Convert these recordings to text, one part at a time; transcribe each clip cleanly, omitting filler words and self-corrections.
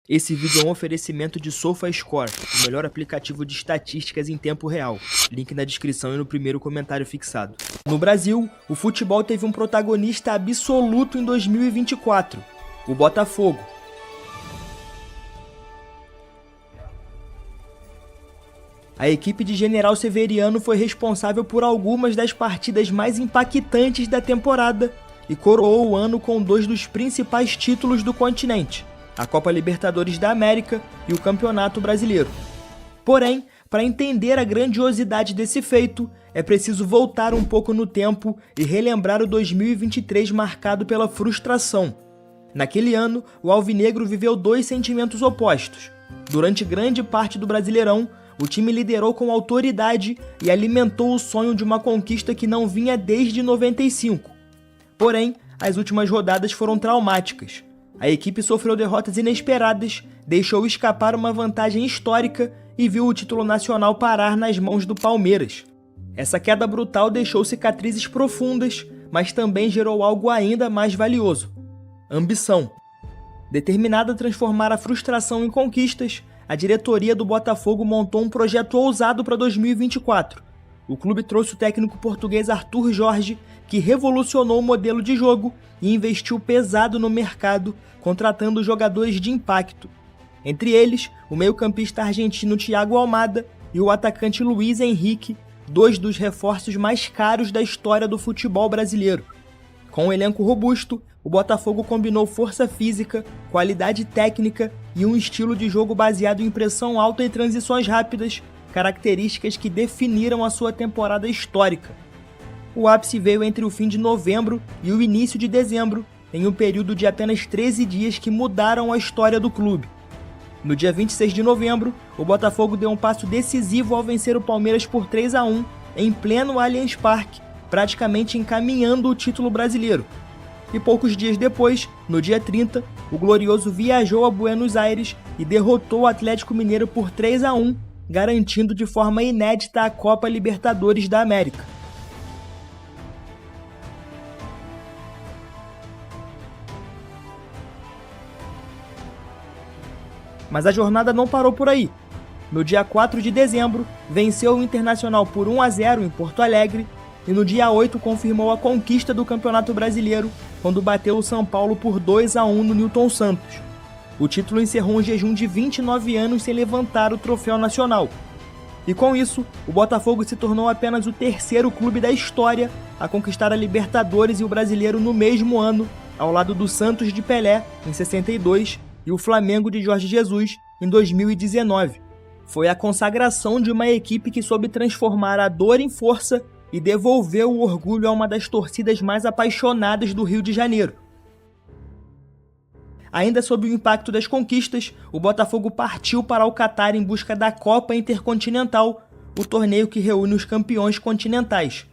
Esse vídeo é um oferecimento de SofaScore, o melhor aplicativo de estatísticas em tempo real. Link na descrição e no primeiro comentário fixado. No Brasil, o futebol teve um protagonista absoluto em 2024, o Botafogo. A equipe de General Severiano foi responsável por algumas das partidas mais impactantes da temporada e coroou o ano com dois dos principais títulos do continente, a Copa Libertadores da América e o Campeonato Brasileiro. Porém, para entender a grandiosidade desse feito, é preciso voltar um pouco no tempo e relembrar o 2023 marcado pela frustração. Naquele ano, o alvinegro viveu dois sentimentos opostos. Durante grande parte do Brasileirão, o time liderou com autoridade e alimentou o sonho de uma conquista que não vinha desde 95. Porém, as últimas rodadas foram traumáticas. A equipe sofreu derrotas inesperadas, deixou escapar uma vantagem histórica e viu o título nacional parar nas mãos do Palmeiras. Essa queda brutal deixou cicatrizes profundas, mas também gerou algo ainda mais valioso: ambição. Determinada a transformar a frustração em conquistas, a diretoria do Botafogo montou um projeto ousado para 2024. O clube trouxe o técnico português Arthur Jorge, que revolucionou o modelo de jogo e investiu pesado no mercado, contratando jogadores de impacto. Entre eles, o meio-campista argentino Thiago Almada e o atacante Luiz Henrique, dois dos reforços mais caros da história do futebol brasileiro. Com um elenco robusto, o Botafogo combinou força física, qualidade técnica e um estilo de jogo baseado em pressão alta e transições rápidas, características que definiram a sua temporada histórica. O ápice veio entre o fim de novembro e o início de dezembro, em um período de apenas 13 dias que mudaram a história do clube. No dia 26 de novembro, o Botafogo deu um passo decisivo ao vencer o Palmeiras por 3-1 em pleno Allianz Parque, praticamente encaminhando o título brasileiro. E poucos dias depois, no dia 30, o Glorioso viajou a Buenos Aires e derrotou o Atlético Mineiro por 3-1, garantindo de forma inédita a Copa Libertadores da América. Mas a jornada não parou por aí. No dia 4 de dezembro, venceu o Internacional por 1-0 em Porto Alegre e no dia 8 confirmou a conquista do Campeonato Brasileiro quando bateu o São Paulo por 2-1 no Newton Santos. O título encerrou um jejum de 29 anos sem levantar o troféu nacional. E com isso, o Botafogo se tornou apenas o terceiro clube da história a conquistar a Libertadores e o Brasileiro no mesmo ano, ao lado do Santos de Pelé, em 62, e o Flamengo de Jorge Jesus, em 2019. Foi a consagração de uma equipe que soube transformar a dor em força e devolveu o orgulho a uma das torcidas mais apaixonadas do Rio de Janeiro. Ainda sob o impacto das conquistas, o Botafogo partiu para o Catar em busca da Copa Intercontinental, o torneio que reúne os campeões continentais.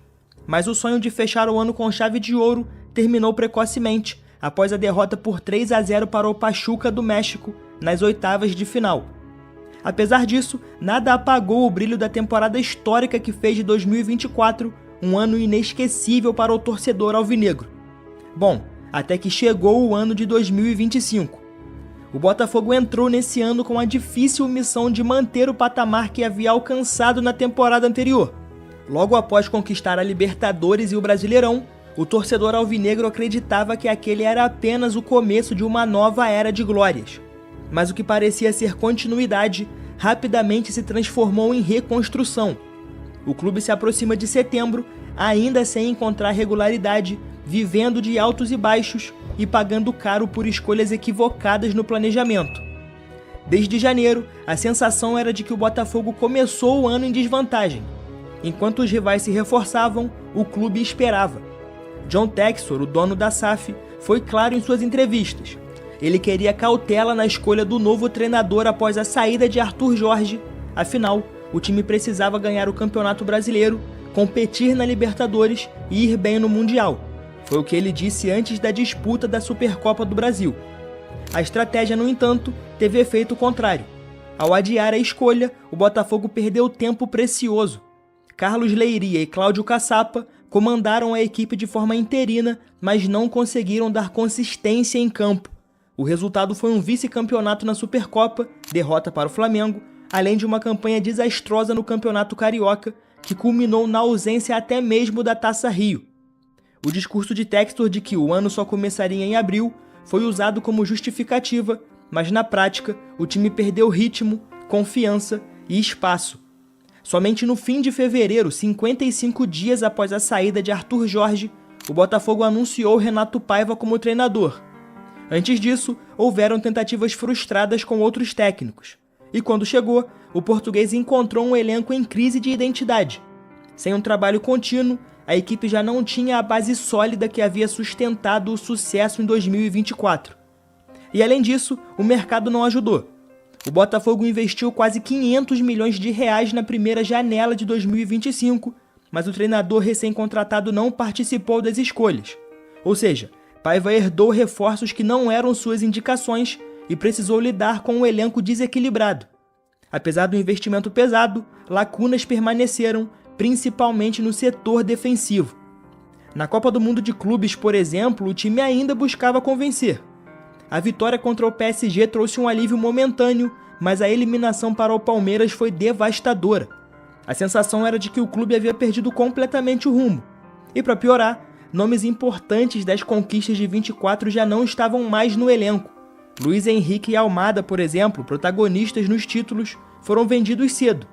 Mas o sonho de fechar o ano com chave de ouro terminou precocemente, após a derrota por 3-0 para o Pachuca do México, nas oitavas de final. Apesar disso, nada apagou o brilho da temporada histórica que fez de 2024 um ano inesquecível para o torcedor alvinegro. Bom, até que chegou o ano de 2025. O Botafogo entrou nesse ano com a difícil missão de manter o patamar que havia alcançado na temporada anterior. Logo após conquistar a Libertadores e o Brasileirão, o torcedor alvinegro acreditava que aquele era apenas o começo de uma nova era de glórias. Mas o que parecia ser continuidade rapidamente se transformou em reconstrução. O clube se aproxima de setembro, ainda sem encontrar regularidade, vivendo de altos e baixos e pagando caro por escolhas equivocadas no planejamento. Desde janeiro, a sensação era de que o Botafogo começou o ano em desvantagem. Enquanto os rivais se reforçavam, o clube esperava. John Textor, o dono da SAF, foi claro em suas entrevistas. Ele queria cautela na escolha do novo treinador após a saída de Arthur Jorge. Afinal, o time precisava ganhar o Campeonato Brasileiro, competir na Libertadores e ir bem no Mundial. Foi o que ele disse antes da disputa da Supercopa do Brasil. A estratégia, no entanto, teve efeito contrário. Ao adiar a escolha, o Botafogo perdeu tempo precioso. Carlos Leiria e Cláudio Caçapa comandaram a equipe de forma interina, mas não conseguiram dar consistência em campo. O resultado foi um vice-campeonato na Supercopa, derrota para o Flamengo, além de uma campanha desastrosa no Campeonato Carioca, que culminou na ausência até mesmo da Taça Rio. O discurso de Textor de que o ano só começaria em abril foi usado como justificativa, mas na prática o time perdeu ritmo, confiança e espaço. Somente no fim de fevereiro, 55 dias após a saída de Arthur Jorge, o Botafogo anunciou Renato Paiva como treinador. Antes disso, houveram tentativas frustradas com outros técnicos. E quando chegou, o português encontrou um elenco em crise de identidade. Sem um trabalho contínuo, a equipe já não tinha a base sólida que havia sustentado o sucesso em 2024. E além disso, o mercado não ajudou. O Botafogo investiu quase 500 milhões de reais na primeira janela de 2025, mas o treinador recém-contratado não participou das escolhas. Ou seja, Paiva herdou reforços que não eram suas indicações e precisou lidar com um elenco desequilibrado. Apesar do investimento pesado, lacunas permaneceram, principalmente no setor defensivo. Na Copa do Mundo de Clubes, por exemplo, o time ainda buscava convencer. A vitória contra o PSG trouxe um alívio momentâneo, mas a eliminação para o Palmeiras foi devastadora. A sensação era de que o clube havia perdido completamente o rumo. E para piorar, nomes importantes das conquistas de 24 já não estavam mais no elenco. Luiz Henrique e Almada, por exemplo, protagonistas nos títulos, foram vendidos cedo.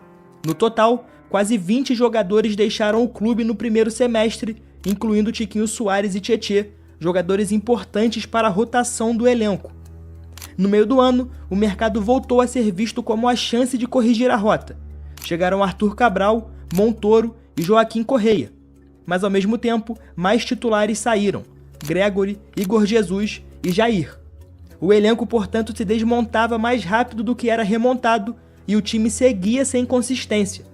No total, quase 20 jogadores deixaram o clube no primeiro semestre, incluindo Tiquinho Soares e Tietê, jogadores importantes para a rotação do elenco. No meio do ano, o mercado voltou a ser visto como a chance de corrigir a rota. Chegaram Arthur Cabral, Montoro e Joaquim Correia. Mas ao mesmo tempo, mais titulares saíram: Gregory, Igor Jesus e Jair. O elenco, portanto, se desmontava mais rápido do que era remontado e o time seguia sem consistência.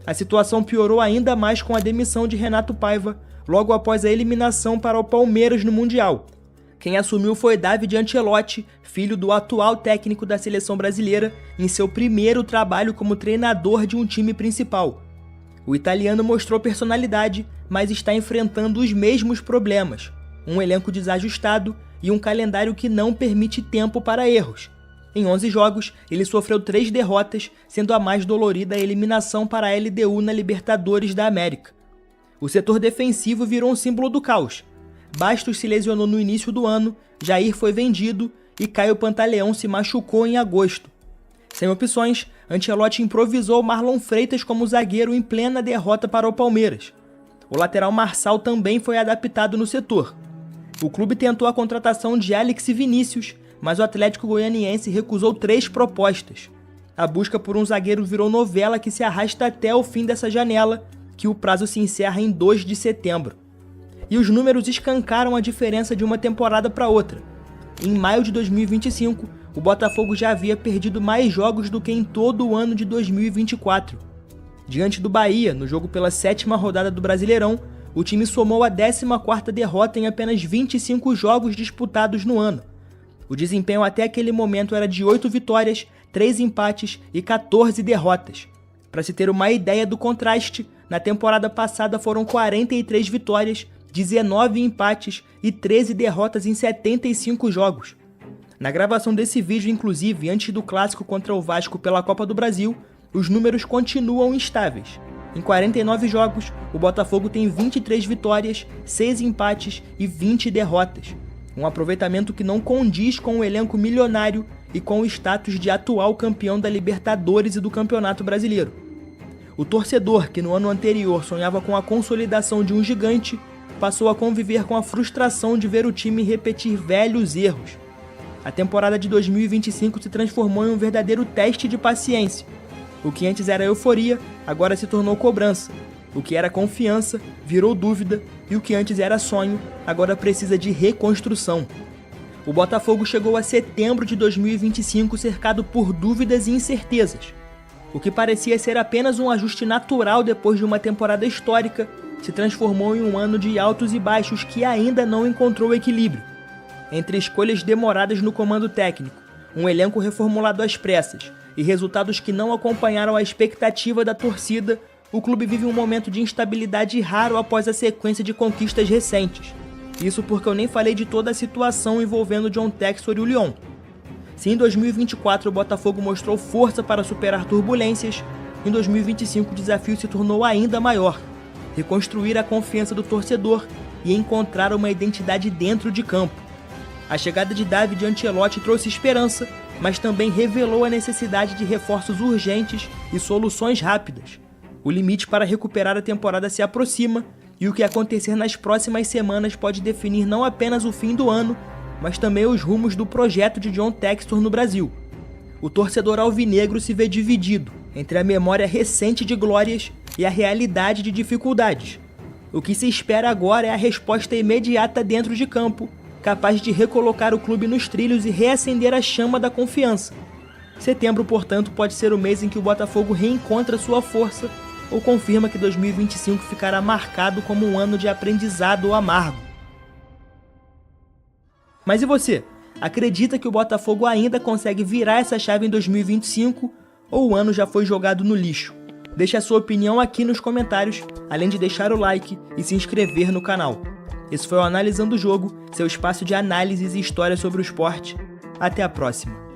A situação piorou ainda mais com a demissão de Renato Paiva, logo após a eliminação para o Palmeiras no Mundial. Quem assumiu foi David Ancelotti, filho do atual técnico da seleção brasileira, em seu primeiro trabalho como treinador de um time principal. O italiano mostrou personalidade, mas está enfrentando os mesmos problemas: um elenco desajustado e um calendário que não permite tempo para erros. Em 11 jogos, ele sofreu 3 derrotas, sendo a mais dolorida a eliminação para a LDU na Libertadores da América. O setor defensivo virou um símbolo do caos. Bastos se lesionou no início do ano, Jair foi vendido e Caio Pantaleão se machucou em agosto. Sem opções, Ancelotti improvisou Marlon Freitas como zagueiro em plena derrota para o Palmeiras. O lateral Marçal também foi adaptado no setor. O clube tentou a contratação de Alex e Vinícius, mas o Atlético Goianiense recusou 3 propostas. A busca por um zagueiro virou novela que se arrasta até o fim dessa janela, que o prazo se encerra em 2 de setembro. E os números escancaram a diferença de uma temporada para outra. Em maio de 2025, o Botafogo já havia perdido mais jogos do que em todo o ano de 2024. Diante do Bahia, no jogo pela 7ª rodada do Brasileirão, o time somou a 14ª derrota em apenas 25 jogos disputados no ano. O desempenho até aquele momento era de 8 vitórias, 3 empates e 14 derrotas. Para se ter uma ideia do contraste, na temporada passada foram 43 vitórias, 19 empates e 13 derrotas em 75 jogos. Na gravação desse vídeo, inclusive, antes do clássico contra o Vasco pela Copa do Brasil, os números continuam instáveis. Em 49 jogos, o Botafogo tem 23 vitórias, 6 empates e 20 derrotas. Um aproveitamento que não condiz com o elenco milionário e com o status de atual campeão da Libertadores e do Campeonato Brasileiro. O torcedor, que no ano anterior sonhava com a consolidação de um gigante, passou a conviver com a frustração de ver o time repetir velhos erros. A temporada de 2025 se transformou em um verdadeiro teste de paciência. O que antes era euforia, agora se tornou cobrança. O que era confiança, virou dúvida, e o que antes era sonho, agora precisa de reconstrução. O Botafogo chegou a setembro de 2025 cercado por dúvidas e incertezas. O que parecia ser apenas um ajuste natural depois de uma temporada histórica, se transformou em um ano de altos e baixos que ainda não encontrou equilíbrio. Entre escolhas demoradas no comando técnico, um elenco reformulado às pressas e resultados que não acompanharam a expectativa da torcida, o clube vive um momento de instabilidade raro após a sequência de conquistas recentes. Isso porque eu nem falei de toda a situação envolvendo John Textor e o Lyon. Se em 2024 o Botafogo mostrou força para superar turbulências, em 2025 o desafio se tornou ainda maior: reconstruir a confiança do torcedor e encontrar uma identidade dentro de campo. A chegada de David Ancelotti trouxe esperança, mas também revelou a necessidade de reforços urgentes e soluções rápidas. O limite para recuperar a temporada se aproxima e o que acontecer nas próximas semanas pode definir não apenas o fim do ano, mas também os rumos do projeto de John Textor no Brasil. O torcedor alvinegro se vê dividido entre a memória recente de glórias e a realidade de dificuldades. O que se espera agora é a resposta imediata dentro de campo, capaz de recolocar o clube nos trilhos e reacender a chama da confiança. Setembro, portanto, pode ser o mês em que o Botafogo reencontra sua força ou confirma que 2025 ficará marcado como um ano de aprendizado amargo. Mas e você? Acredita que o Botafogo ainda consegue virar essa chave em 2025 ou o ano já foi jogado no lixo? Deixe a sua opinião aqui nos comentários, além de deixar o like e se inscrever no canal. Esse foi o Analisando o Jogo, seu espaço de análises e histórias sobre o esporte. Até a próxima!